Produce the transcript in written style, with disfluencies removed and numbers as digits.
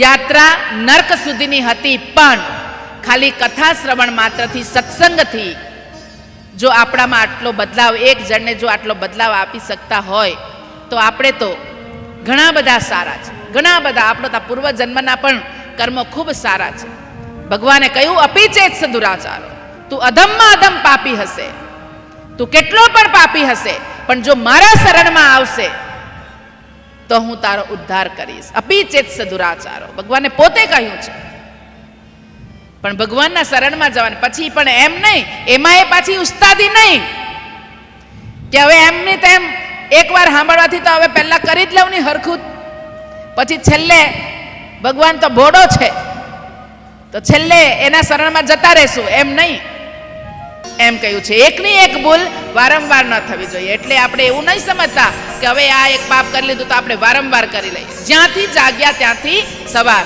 યાત્રા નર્ક સુધીની હતી, પણ ખાલી કથા શ્રવણ માત્રથી, સત્સંગથી જો આપણામાં આટલો બદલાવ, એક જણને જો આટલો બદલાવ આપી શકતા હોય તો આપણે તો ઘણા બધા સારા છે, ઘણા બધા. આપણો તો પૂર્વજન્મના પણ કર્મો ખૂબ સારા છે. ભગવાને કહ્યું, અપિચેત દુરાચારો, તું અધમમાં અધમ પાપી હશે, તું કેટલો પણ પાપી હશે, પણ જો મારા શરણમાં આવશે તો હું તારો ઉદ્ધાર કરીશ. અપિચેત દુરાચારો ભગવાને પોતે કહ્યું છે. પણ ભગવાનના શરણમાં જવાનું, પછી પણ એમ નહીં, એમાં એ પાછી ઉસ્તાદી નહીં કે હવે એમની તેમ એકવાર સાંભળવાથી તો હવે પહેલા કરી જ લઉં ની હરખું, પછી છેલ્લે ભગવાન તો ભોળો છે તો છેલ્લે એના શરણમાં જતા રહેશું, એમ નહીં. એમ કહ્યું છે એકની એક ભૂલ વારંવાર ન થવી જોઈએ. એટલે આપણે એવું નહીં સમજતા કે હવે આ એક પાપ કરી લીધું તો આપણે વારંવાર કરી લઈએ. જ્યાંથી જાગ્યા ત્યાંથી સવાર.